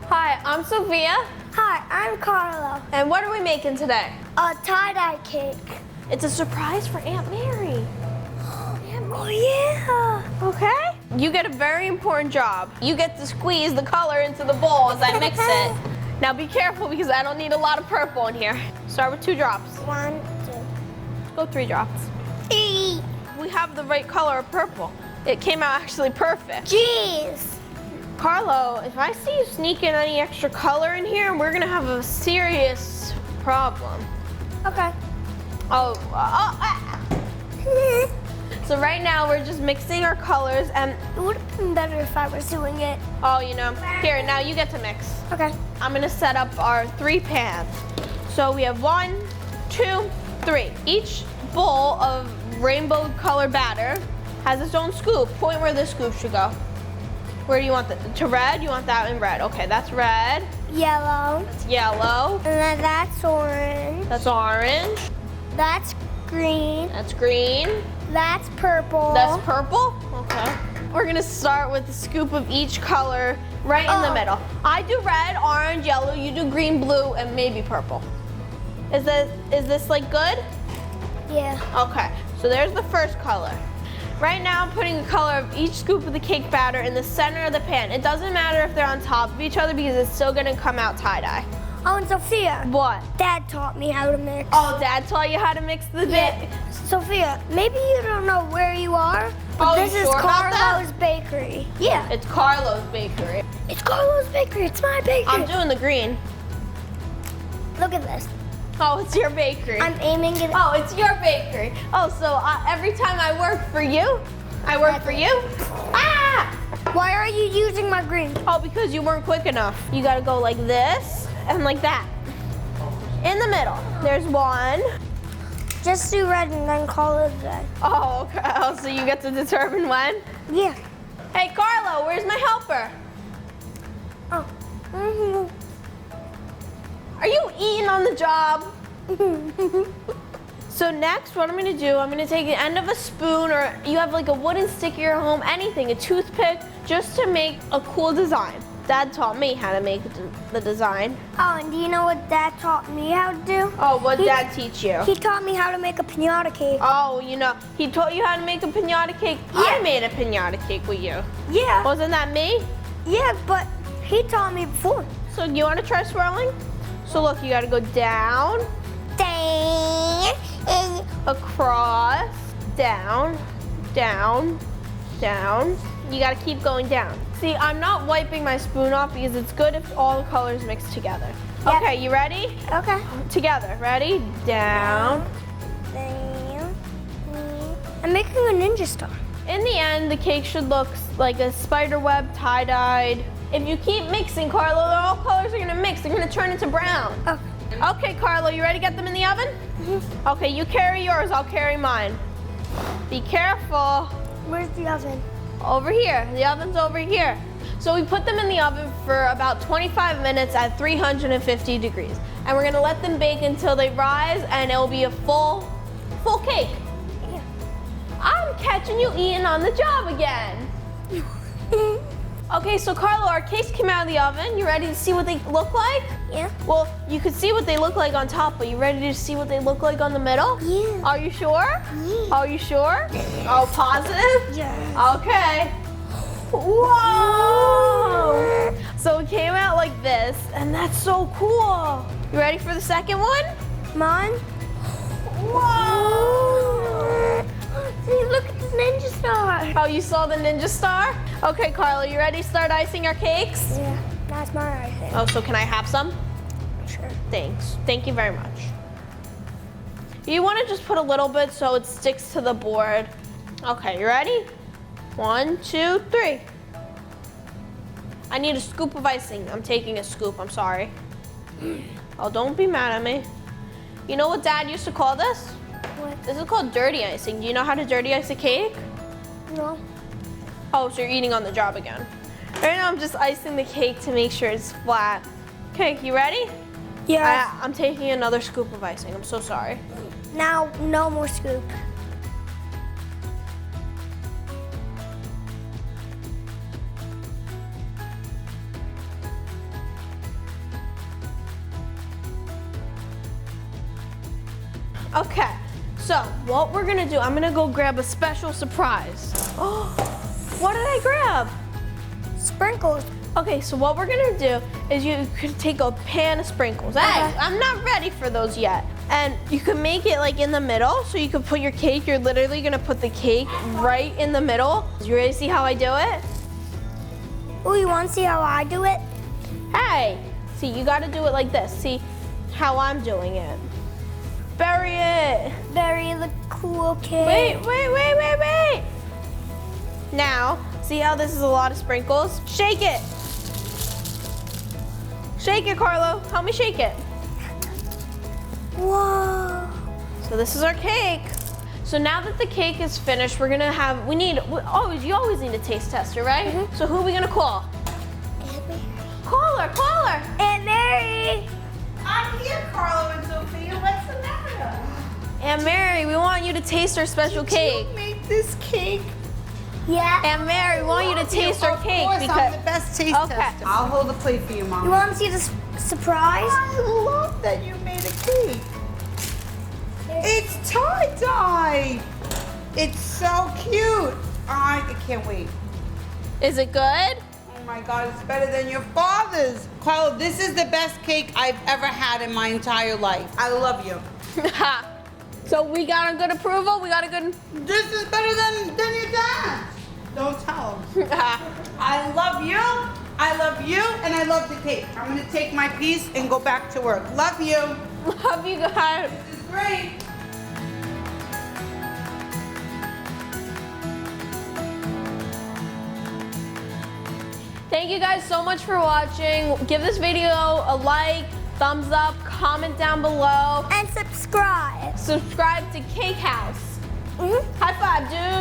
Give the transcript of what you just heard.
Hi, I'm Sofia. Hi, I'm Carlo. And what are we making today? A tie-dye cake. It's a surprise for Aunt Mary. Oh yeah. Okay? You get a very important job. You get to squeeze the color into the bowl as I mix it. Now be careful because I don't need a lot of purple in here. Start with 2 drops. 1, 2. Go 3 drops. 3. We have the right color of purple. It came out actually perfect. Jeez. Carlo, if I see you sneaking any extra color in here, we're gonna have a serious problem. Okay. So right now we're just mixing our colors and, It would have been better if I was doing it. here, now you get to mix. Okay. I'm gonna set up our 3 pans. So we have 1, 2, 3. Each bowl of rainbow color batter has its own scoop. Point where the scoop should go. Where do you want that? To red? You want that in red. Okay, that's red. Yellow. It's yellow. And then that's orange. That's orange. That's green. That's green. That's purple. That's purple? Okay. We're gonna start with a scoop of each color right in the middle. I do red, orange, yellow, you do green, blue, and maybe purple. Is this like good? Yeah. Okay, so there's the first color. Right now I'm putting the color of each scoop of the cake batter in the center of the pan. It doesn't matter if they're on top of each other because it's still gonna come out tie-dye. Oh, and Sophia. What? Dad taught me how to mix. Oh, Dad taught you how to mix the bit? Sophia, maybe you don't know where you are, but this is sure about that? Carlo's Bakery. Yeah. It's Carlo's Bakery. It's Carlo's Bakery. It's my bakery. I'm doing the green. Look at this. Oh, it's your bakery. I'm aiming it. Oh, it's your bakery. Oh, so every time I work for you, I work for you? Ah! Why are you using my green? Oh, because you weren't quick enough. You gotta go like this and like that. In the middle, there's 1. Just do red and then call it red. Oh, okay. Oh, so you get to determine when? Yeah. Hey, Carlo, where's my helper? Oh. Mm-hmm. Are you eating on the job? So next, what I'm gonna do, I'm gonna take the end of a spoon, or you have like a wooden stick at your home, anything, a toothpick, just to make a cool design. Dad taught me how to make the design. Oh, and do you know what Dad taught me how to do? Oh, what did Dad teach you? He taught me how to make a piñata cake. Oh, he taught you how to make a piñata cake? Yeah. I made a piñata cake with you. Yeah. Wasn't that me? Yeah, but he taught me before. So you wanna try swirling? So look, you gotta go down, across, down, down, down. You gotta keep going down. See, I'm not wiping my spoon off because it's good if all the colors mix together. Yep. Okay, you ready? Okay. Together, ready? Down. Down. I'm making a ninja star. In the end, the cake should look like a spider web tie-dyed. If you keep mixing, Carlo, all colors are gonna mix. They're gonna turn into brown. Oh. Okay, Carlo, you ready to get them in the oven? Mm-hmm. Okay, you carry yours, I'll carry mine. Be careful. Where's the oven? Over here, the oven's over here. So we put them in the oven for about 25 minutes at 350 degrees. And we're gonna let them bake until they rise and it'll be a full cake. Yeah. I'm catching you eating on the job again. Okay, so Carlo, our cakes came out of the oven. You ready to see what they look like? Yeah. Well, you can see what they look like on top, but you ready to see what they look like on the middle? Yeah. Are you sure? Yeah. Are you sure? Oh, positive? Yeah. Okay. Whoa! So it came out like this, and that's so cool. You ready for the second one? Come on. Whoa! See, look at the ninja star. Oh, you saw the ninja star? Okay, Carlo, you ready to start icing our cakes? Yeah, that's my icing. Oh, so can I have some? Sure. Thanks. Thank you very much. You want to just put a little bit so it sticks to the board. Okay, you ready? 1, 2, 3. I need a scoop of icing. I'm taking a scoop, I'm sorry. Oh, don't be mad at me. You know what Dad used to call this? What? This is called dirty icing. Do you know how to dirty ice a cake? No. Oh, so you're eating on the job again. Right now I'm just icing the cake to make sure it's flat. Okay, you ready? Yeah. I'm taking another scoop of icing. I'm so sorry. Now, no more scoop. Okay, so what we're gonna do, I'm gonna go grab a special surprise. Oh, what did I grab? Sprinkles. Okay, so what we're gonna do is you could take a pan of sprinkles. Hey, I'm not ready for those yet. And you can make it like in the middle, so you can put your cake. You're literally gonna put the cake right in the middle. You ready to see how I do it? Oh, you want to see how I do it? Hey, see, you gotta do it like this. See how I'm doing it. Bury it. Bury the cool cake. Wait. Now, see how this is a lot of sprinkles? Shake it. Shake it, Carlo. Help me shake it. Whoa. So this is our cake. So now that the cake is finished, we're gonna have, you always need a taste tester, right? Mm-hmm. So who are we gonna call? Aunt Mary. Call her. Aunt Mary. I'm here, Carlo and Sophia. What's the matter? Aunt Mary, we want you to taste our special cake. You make this cake? Yeah. Aunt Mary, we want you to taste our cake Of course, because I'm the best taste tester. I'll hold the plate for you, Mom. You want to see the surprise? I love that you made a cake. It's tie-dye. It's so cute. I can't wait. Is it good? Oh my God, it's better than your father's. Carlo, this is the best cake I've ever had in my entire life. I love you. So we got a good approval? We got a good... This is better than your dad. Don't tell him. I love you, and I love the cake. I'm gonna take my piece and go back to work. Love you. Love you guys. This is great. Thank you guys so much for watching. Give this video a like, thumbs up, comment down below. And subscribe. Subscribe to Cake House. Mm-hmm. High five, dude.